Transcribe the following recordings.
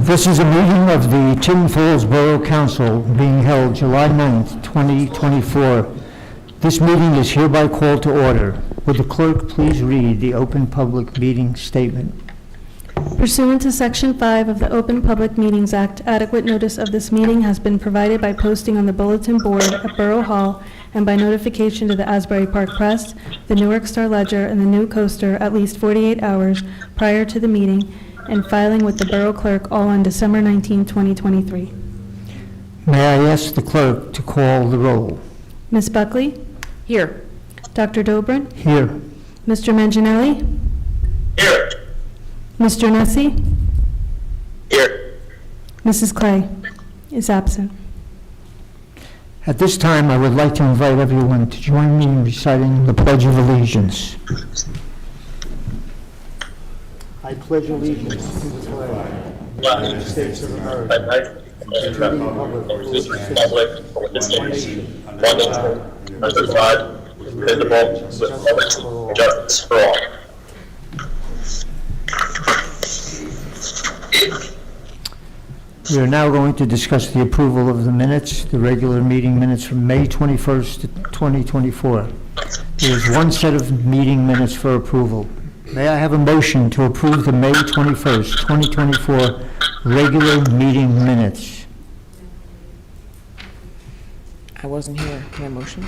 This is a meeting of the Tinton Falls Borough Council being held July 9th, 2024. This meeting is hereby called to order. Would the clerk please read the open public meeting statement? Pursuant to Section 5 of the Open Public Meetings Act, adequate notice of this meeting has been provided by posting on the bulletin board at Borough Hall and by notification to the Asbury Park Press, the Newark Star Ledger, and the New Coaster at least 48 hours prior to the meeting, and filing with the Borough Clerk all on December 19, 2023. May I ask the clerk to call the roll? Ms. Buckley? Here. Dr. Dobrin? Here. Mr. Manginelli? Here. Mr. Nessie? Here. Mrs. Clay is absent. At this time, I would like to invite everyone to join me in reciting the Pledge of Allegiance. I pledge allegiance to the flag of the United States of America, and to the republic for which it stands, one nation, under God, indivisible, with justice for all. We are now going to discuss the approval of the minutes, the regular meeting minutes from May 21st, 2024. There is one set of meeting minutes for approval. May I have a motion to approve the May 21st, 2024 regular meeting minutes? I wasn't here. Can I motion?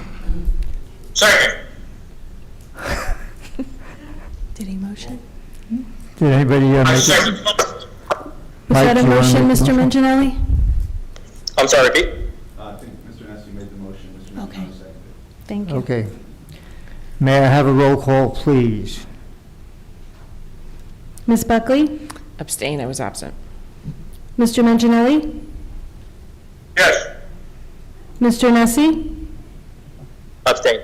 Second. Did he motion? Did anybody I make second. Was that a Mike, do you wanna motion, make the Mr. motion? Manginelli? I'm sorry, repeat. I think Mr. Nessie made the motion, Mr. Okay. Manginelli seconded. Thank you. Okay. May I have a roll call, please? Ms. Buckley? Abstain. I was absent. Mr. Manginelli? Yes. Mr. Nessie? Abstain.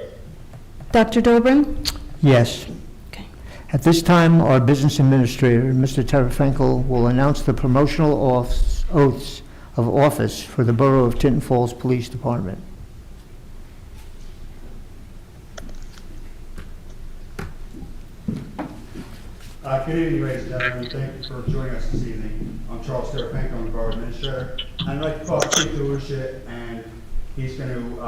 Dr. Dobrin? Yes. Okay. At this time, our business administrator, Mr. Tarafinkel, will announce the promotional oaths of office for the Borough of Tinton Falls Police Department. Good evening, ladies and gentlemen. Thank you for joining us this evening. I'm Charles Tarafinko, I'm the Borough Administrator. I'd like to call Chief DeLucia, and he's going to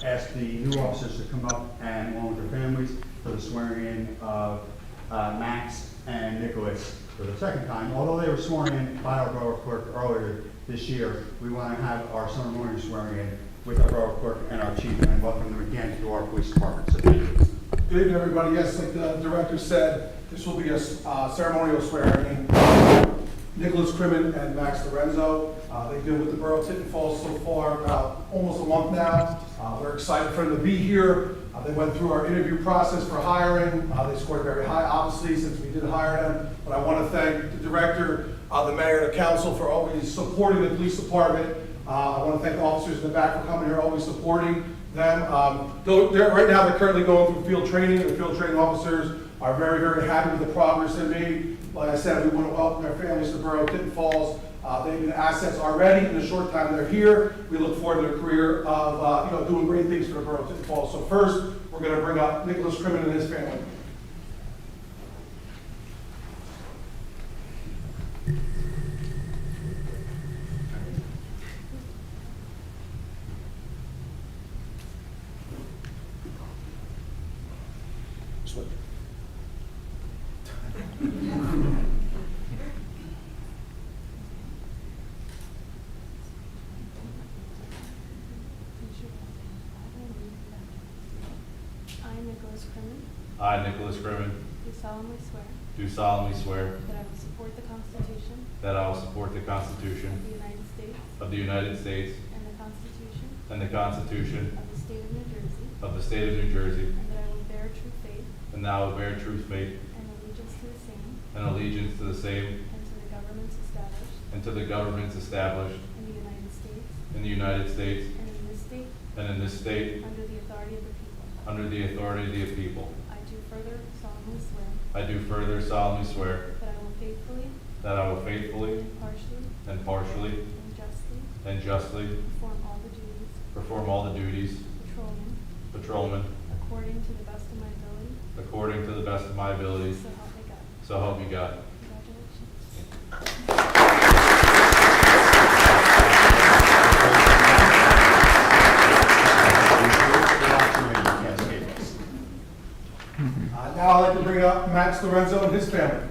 ask the new officers to come up and, along with their families, for the swearing-in of Max and Nicholas for the second time. Although they were sworn in by our Borough Clerk earlier this year, we want to have our ceremonial swearing-in with our Borough Clerk and our Chief, and welcome them again to our police department. So thank you. Good evening, everybody. Yes, like the director said, this will be a ceremonial swearing-in. Nicholas Crimmin and Max Lorenzo. They've been with the Borough of Tinton Falls so far about almost a month now. We're excited for them to be here. They went through our interview process for hiring. They scored very high, obviously, since we did hire them. But I want to thank the director, the mayor, the council for always supporting the police department. I want to thank the officers in the back for coming here, always supporting them. Right now, they're currently going through field training. The field training officers are very, very happy with the progress they made. Like I said, we want to welcome their families to the Borough of Tinton Falls. They've been assets already in the short time they're here. We look forward to their career of doing great things for the Borough of Tinton Falls. So first, we're going to bring up Nicholas Crimmin and his family. I, Nicholas Crimmin, Do solemnly swear that I will support the Constitution that I will support the Constitution of the United States of the United States and the Constitution and the Constitution of the State of New Jersey, of the State of New Jersey, and that I will bear true faith and that I will bear true faith and allegiance to the same and allegiance to the same and to the governments established and to the governments established in the United States in the United States and in this state and in this state under the authority of the people. under the authority of the people. I do further solemnly swear I do further solemnly swear that I will faithfully, that I will faithfully, impartially, impartially, and justly and justly perform all the duties perform all the duties patrolman patrolman according to the best of my ability, according to the best of my abilities. so help me God. So help me God. Congratulations. Max Lorenzo and his family.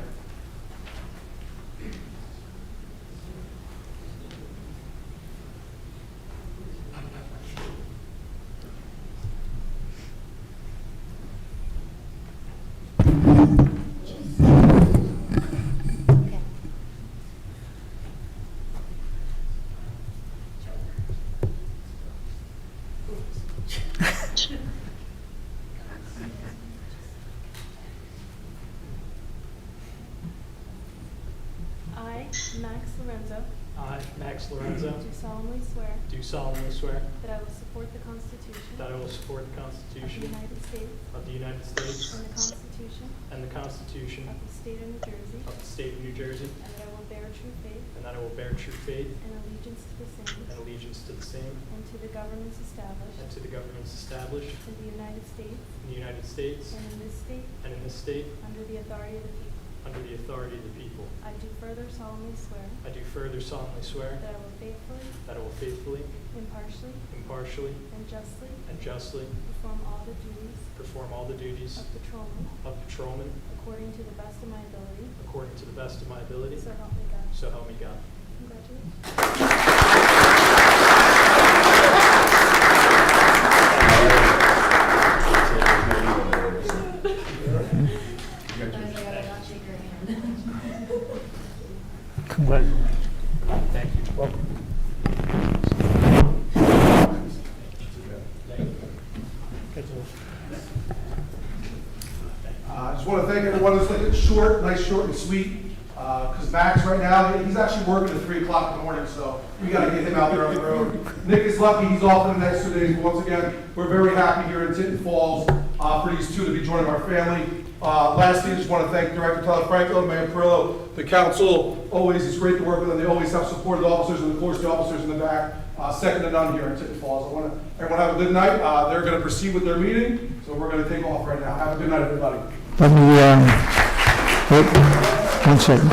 I, Max Lorenzo, I, Max Lorenzo, do solemnly swear do solemnly swear that I will support the Constitution that I will support the of the Constitution United States of the United States and the Constitution and the Constitution of the State of New Jersey, of the State of New Jersey, and that I will bear true faith and that I will bear true faith and allegiance to the same and allegiance to the same and to the governments established and to the governments established in the United States in the United States and in this state and in this state under the authority of the people. under the authority of the people. I do further solemnly swear I do further solemnly swear that I will faithfully, that I will faithfully, impartially, impartially, and justly perform all the duties of of patrolman patrolman according to the best of my ability. according to the best of my ability. So help me God. So help me God. Congratulations. Congrats. Thank you. Welcome. I just want to thank everyone. Let's make it short, nice, short, and sweet. Because Max right now, he's actually working at 3 o'clock in the morning, so we got to get him out there on the road. Nick is lucky; he's off for the next 2 days. Once again, we're very happy here in Tinton Falls for these two to be joining our family. Lastly, I just want to thank Director Tyler Franco, Mayor Perillo, the council. Always, it's great to work with them. They always have supported officers, and of course, the officers in the back. Second to none here in Tinton Falls. I want to everyone have a good night. They're going to proceed with their meeting, so we're going to take off right now. Have a good night, everybody. Let me, one second.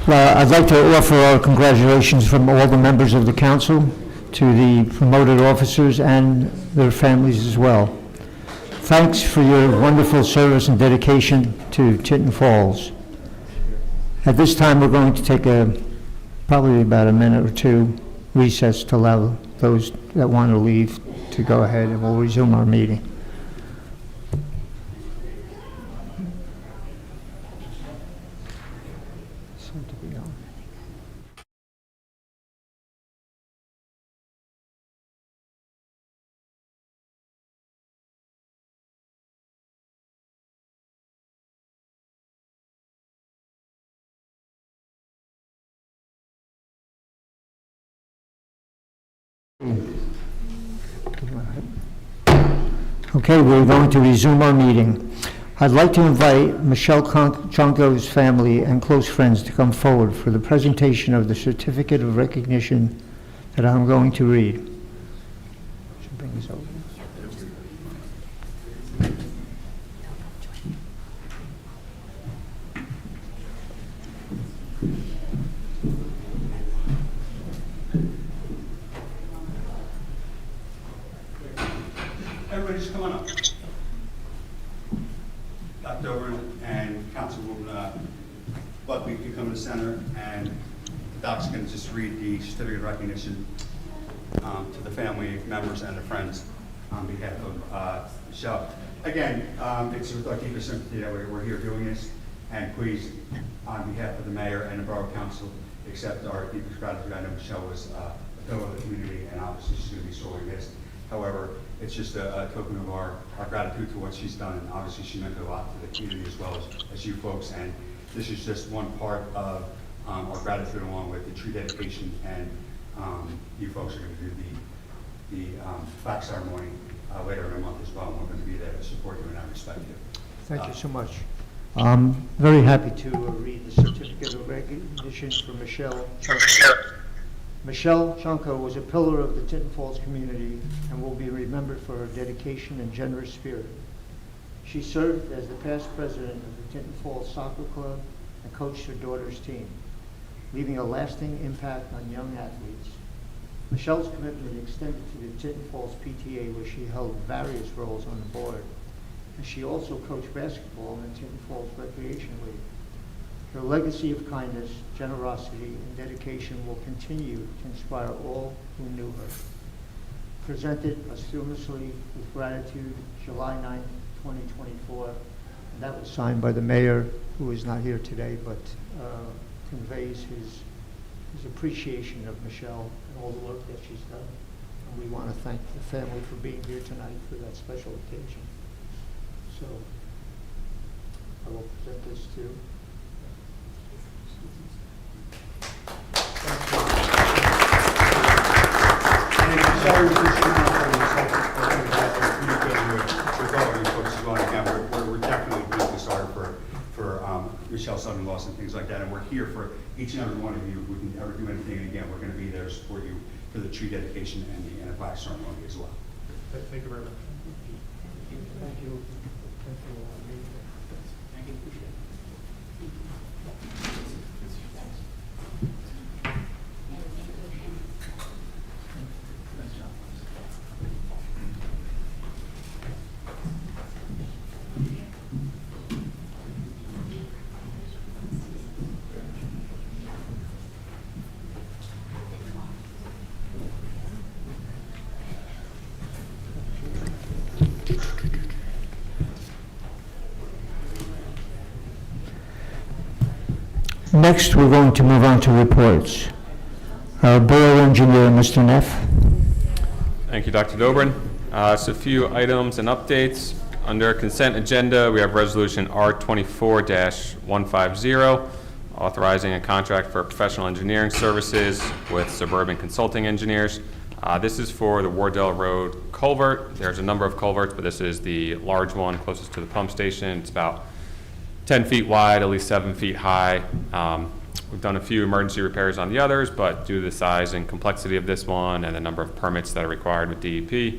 I'd like to offer our congratulations from all the members of the council to the promoted officers and their families as well. Thanks for your wonderful service and dedication to Tinton Falls. At this time, we're going to take probably about a minute or two recess to allow those that want to leave to go ahead, and we'll resume our meeting. Okay, we're going to resume our meeting. I'd like to invite Michelle Chonko's family and close friends to come forward for the presentation of the certificate of recognition that I'm going to read. Should bring this over. Everybody just come on up. Dr. Owen and Councilwoman Buckley can come to the center, and the doc's going to just read the certificate of recognition to the family members and the friends on behalf of Michelle. Again, it's with our deepest sympathy that we're here doing this, and please, on behalf of the mayor and the Borough Council, accept our deepest gratitude. I know Michelle was a pillar of the community, and obviously she's going to be sorely missed. However, it's just a token of our gratitude to what she's done, and obviously she meant a lot to the community as well as you folks, and this is just one part of our gratitude along with the tree dedication, and you folks are going to do the plaque ceremony later in the month as well, and we're going to be there to support you in that respect. Thank you so much. I'm very happy to read the certificate of recognition for Michelle. Michelle Chonko was a pillar of the Tinton Falls community and will be remembered for her dedication and generous spirit. She served as the past president of the Tinton Falls Soccer Club and coached her daughter's team, leaving a lasting impact on young athletes. Michelle's commitment extended to the Tinton Falls PTA, where she held various roles on the board. and she also coached basketball in Tinton Falls Recreation League. Her legacy of kindness, generosity, and dedication will continue to inspire all who knew her. Presented posthumously with gratitude, July 9th, 2024, and that was signed by the mayor, who is not here today, but conveys his appreciation of Michelle and all the work that she's done. And we want to thank the family for being here tonight for that special occasion. So I will present this to. And Michelle was just communicating with all of you folks as well. Again, we're definitely deeply sorry for Michelle's sudden loss and things like that. And we're here for each and every one of you. If we can ever do anything, and again, we're going to be there to support you for the tree dedication and the plaque ceremony as well. Thank you very much. Thank you. Next, we're going to move on to reports. Our Borough Engineer, Mr. Neff. Thank you, Dr. Dobrin. So a few items and updates. Under consent agenda, we have resolution R24-150, authorizing a contract for professional engineering services with Suburban Consulting Engineers. This is for the Wardell Road culvert. There's a number of culverts, but this is the large one closest to the pump station. It's about 10 feet wide, at least 7 feet high. We've done a few emergency repairs on the others, but due to the size and complexity of this one and the number of permits that are required with DEP,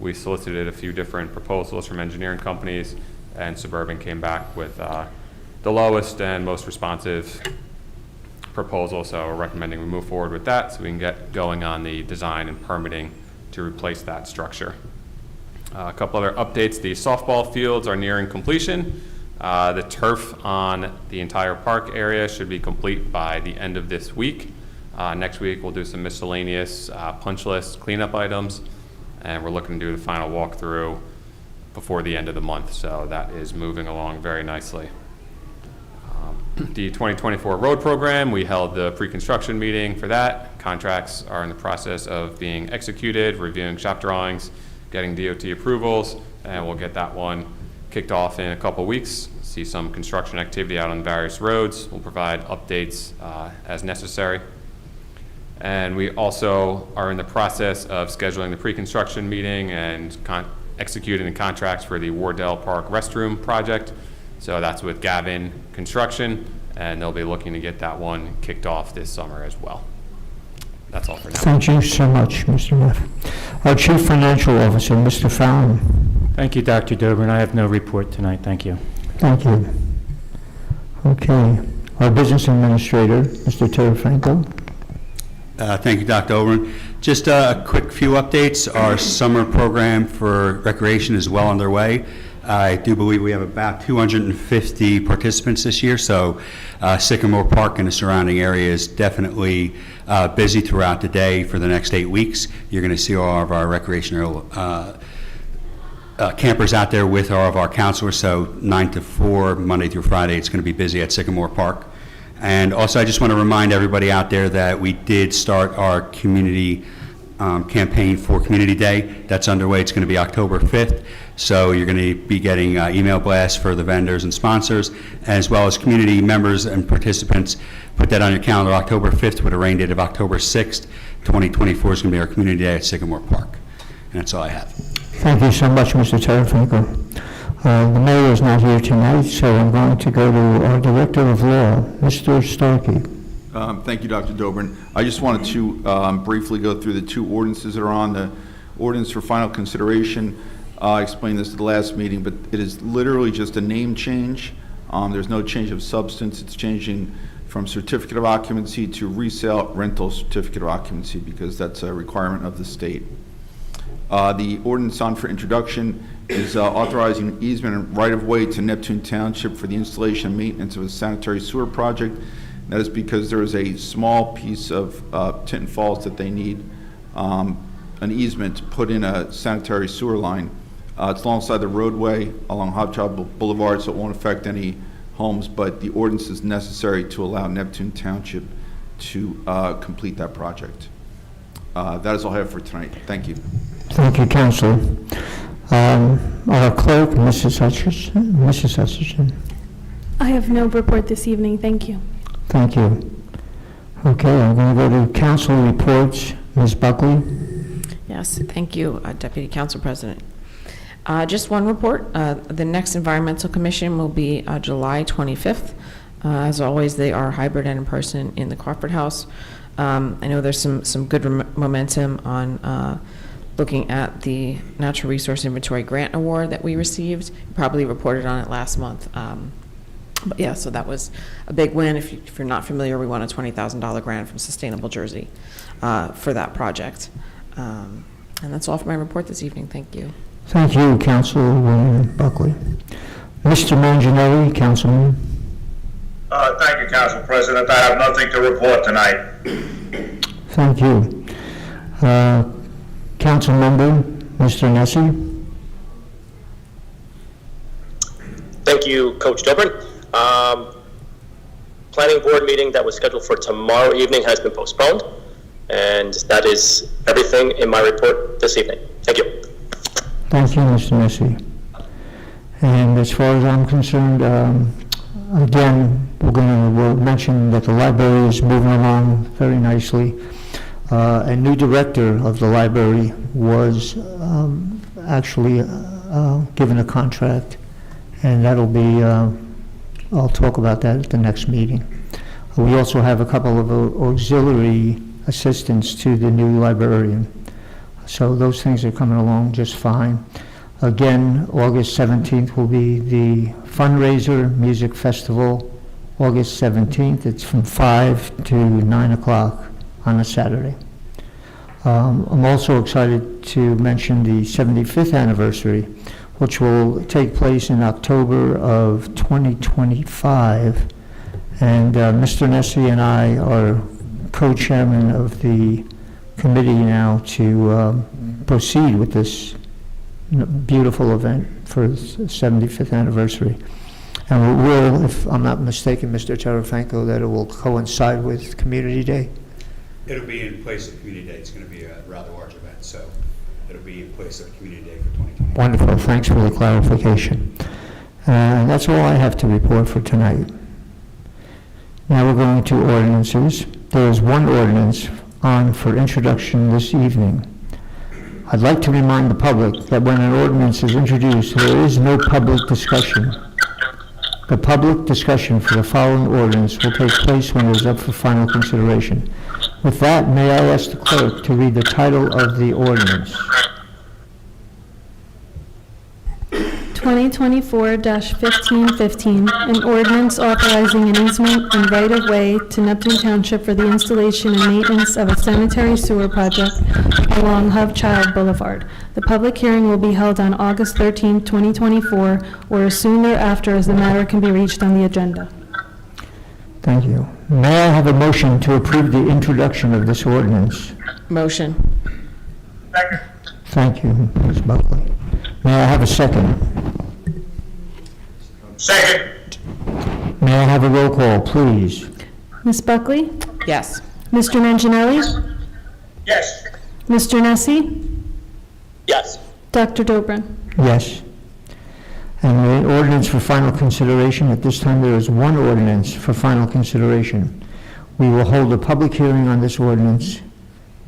we solicited a few different proposals from engineering companies, and Suburban came back with the lowest and most responsive proposal. So we're recommending we move forward with that so we can get going on the design and permitting to replace that structure. A couple other updates. The softball fields are nearing completion. The turf on the entire park area should be complete by the end of this week. Next week we'll do some miscellaneous punch list cleanup items, and we're looking to do the final walkthrough before the end of the month, so that is moving along very nicely. The 2024 road program, we held the pre-construction meeting for that. Contracts are in the process of being executed, reviewing shop drawings, getting DOT approvals, and we'll get that one kicked off in a couple weeks. See some construction activity out on various roads. We'll provide updates as necessary. And we also are in the process of scheduling the pre-construction meeting and executing the contracts for the Wardell Park restroom project. So that's with Gavin Construction, and they'll be looking to get that one kicked off this summer as well. That's all for now. Thank you so much, Mr. Neff. Our Chief Financial Officer, Mr. Fallon. Thank you, Dr. Dobrin. I have no report tonight. Thank you. Thank you. Okay. Our Business Administrator, Mr. Terrafranco. Thank you, Dr. Dobrin. Just a quick few updates. Our summer program for recreation is well underway. I do believe we have about 250 participants this year, so Sycamore Park and the surrounding area is definitely busy throughout the day for the next 8 weeks. You're going to see all of our recreational campers out there with all of our counselors, so 9 to 4, Monday through Friday, it's going to be busy at Sycamore Park. And also, I just want to remind everybody out there that we did start our community campaign for Community Day. That's underway. It's going to be October 5th. So you're going to be getting email blasts for the vendors and sponsors, as well as community members and participants. Put that on your calendar. October 5th with a rain date of October 6th. 2024 is going to be our Community Day at Sycamore Park. And that's all I have. Thank you so much, Mr. Terrafranco. The mayor is not here tonight, so I'm going to go to our Director of Law, Mr. Starkey. Thank you, Dr. Dobrin. I just wanted to briefly go through the two ordinances that are on the ordinance for final consideration. I explained this at the last meeting, but it is literally just a name change. There's no change of substance. It's changing from certificate of occupancy to resale rental certificate of occupancy because that's a requirement of the state. The ordinance on for introduction is authorizing easement and right-of-way to Neptune Township for the installation and maintenance of a sanitary sewer project. That is because there is a small piece of Tinton Falls that they need an easement to put in a sanitary sewer line. It's alongside the roadway along Hobjob Boulevard, so it won't affect any homes, but the ordinance is necessary to allow Neptune Township to complete that project. That is all I have for tonight. Thank you. Thank you, Councilor. Our clerk, Mrs. Hutchinson. I have no report this evening, thank you. Thank you. Okay, I'm going to go to council reports. Ms. Buckley? Yes, thank you, Deputy Council President. Just one report. The next Environmental Commission will be July 25th. As always, they are hybrid and in person in the Crawford House. I know there's some good momentum on looking at the Natural Resource Inventory Grant Award that we received. Probably reported on it last month. But yeah, so that was a big win. If you're not familiar, we won a $20,000 grant from Sustainable Jersey for that project. And that's all for my report this evening. Thank you. Thank you, Councilwoman Buckley. Mr. Manginelli, Councilman. Thank you, Council President. I have nothing to report tonight. Thank you. Council Member, Mr. Nessie. Thank you, Coach Dobrin. Planning board meeting that was scheduled for tomorrow evening has been postponed, and that is everything in my report this evening. Thank you. Thank you, Mr. Nessie. And as far as I'm concerned, again, we'll mention that the library is moving along very nicely. A new director of the library was actually given a contract, and that'll be, I'll talk about that at the next meeting. We also have a couple of auxiliary assistants to the new librarian. So those things are coming along just fine. Again, August 17th will be the fundraiser music festival. August 17th, it's from 5 to 9 o'clock on a Saturday. I'm also excited to mention the 75th anniversary, which will take place in October of 2025. And Mr. Nessie and I are co-chairman of the committee now to proceed with this beautiful event for the 75th anniversary. And we will, if I'm not mistaken, Mr. Tarafanko, that it will coincide with Community Day? It'll be in place of Community Day. It's going to be a rather large event, so it'll be in place of Community Day for 2020. Wonderful, thanks for the clarification. That's all I have to report for tonight. Now we're going to ordinances. There is one ordinance on for introduction this evening. I'd like to remind the public that when an ordinance is introduced, there is no public discussion. The public discussion for the following ordinance will take place when it is up for final consideration. With that, may I ask the clerk to read the title of the ordinance? 2024-1515, an ordinance authorizing an easement and right-of-way to Neptune Township for the installation and maintenance of a sanitary sewer project along Hobjob Boulevard. The public hearing will be held on August 13, 2024, or as soon thereafter as the matter can be reached on the agenda. Thank you. May I have a motion to approve the introduction of this ordinance? Motion. Second. Thank you, Ms. Buckley. May I have a second? Second. May I have a roll call, please? Ms. Buckley? Yes. Mr. Manginelli? Yes. Mr. Nessie? Yes. Dr. Dobrin? Yes. And the ordinance for final consideration, at this time there is one ordinance for final consideration. We will hold a public hearing on this ordinance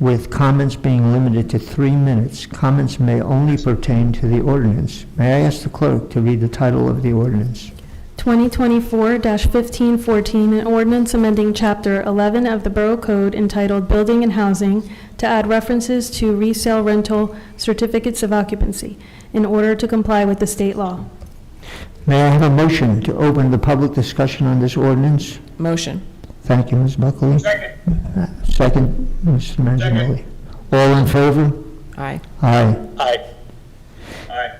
with comments being limited to 3 minutes. Comments may only pertain to the ordinance. May I ask the clerk to read the title of the ordinance? 2024-1514, an ordinance amending Chapter 11 of the Borough Code entitled Building and Housing to add references to resale rental certificates of occupancy in order to comply with the state law. May I have a motion to open the public discussion on this ordinance? Motion. Thank you, Ms. Buckley. Second. Second, Mr. Manginelli. All in favor? Aye. Aye. Aye. Aye.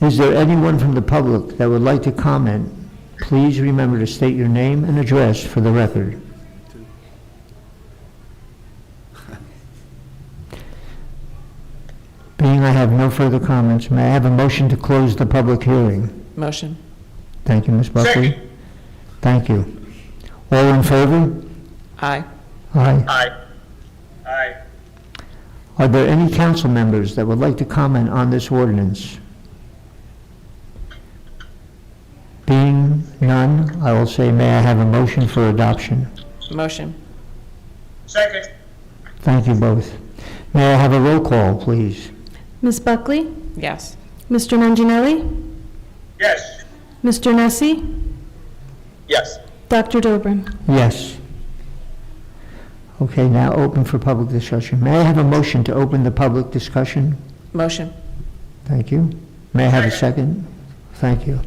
Is there anyone from the public that would like to comment? Please remember to state your name and address for the record. Being I have no further comments, may I have a motion to close the public hearing? Motion. Thank you, Ms. Buckley. Second. Thank you. All in favor? Aye. Aye. Aye. Aye. Are there any council members that would like to comment on this ordinance? Being none, I will say, may I have a motion for adoption? Motion. Second. Thank you both. May I have a roll call, please? Ms. Buckley? Yes. Mr. Manginelli? Yes. Mr. Nessie? Yes. Dr. Dobrin? Yes. Okay, now open for public discussion. May I have a motion to open the public discussion? Motion. Thank you. May I have a second? Thank you.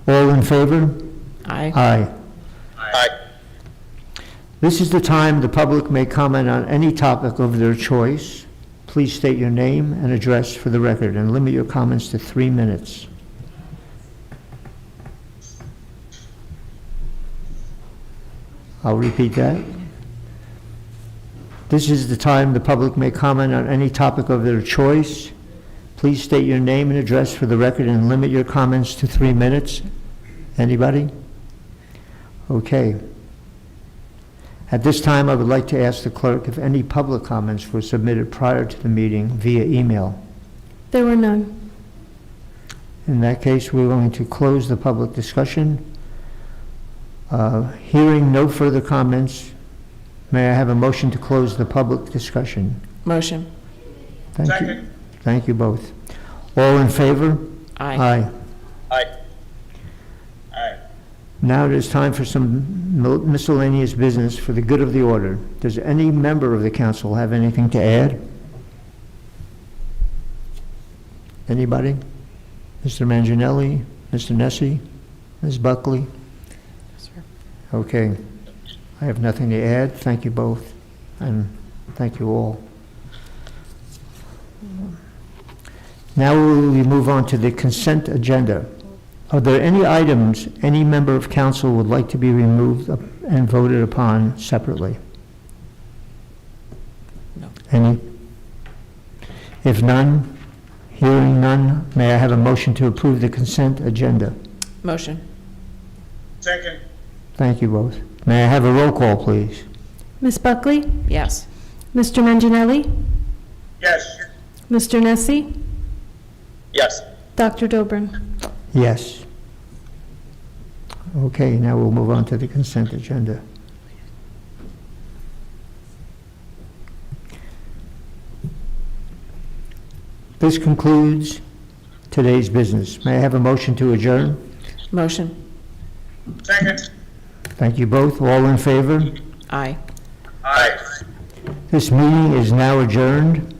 All in favor? Aye. Aye. Aye. This is the time the public may comment on any topic of their choice. Please state your name and address for the record and limit your comments to 3 minutes. I'll repeat that. This is the time the public may comment on any topic of their choice. Please state your name and address for the record and limit your comments to 3 minutes. Anybody? Okay. At this time, I would like to ask the clerk if any public comments were submitted prior to the meeting via email. There were none. In that case, we're going to close the public discussion. Hearing no further comments, may I have a motion to close the public discussion? Motion. Thank you. Second. Thank you both. All in favor? Aye. Aye. Aye. Aye. Now it is time for some miscellaneous business for the good of the order. Does any member of the council have anything to add? Anybody? Mr. Manginelli, Mr. Nessie, Ms. Buckley? Yes, sir. Okay. I have nothing to add. Thank you both, and thank you all. Now we move on to the consent agenda. Are there any items any member of council would like to be removed and voted upon separately? No. Any? If none, hearing none, may I have a motion to approve the consent agenda? Motion. Second. Thank you both. May I have a roll call, please? Ms. Buckley? Yes. Mr. Manginelli? Yes. Mr. Nessie? Yes. Dr. Dobrin? Yes. Okay, now we'll move on to the consent agenda. This concludes today's business. May I have a motion to adjourn? Motion. Second. Thank you both. All in favor? Aye. Aye. This meeting is now adjourned.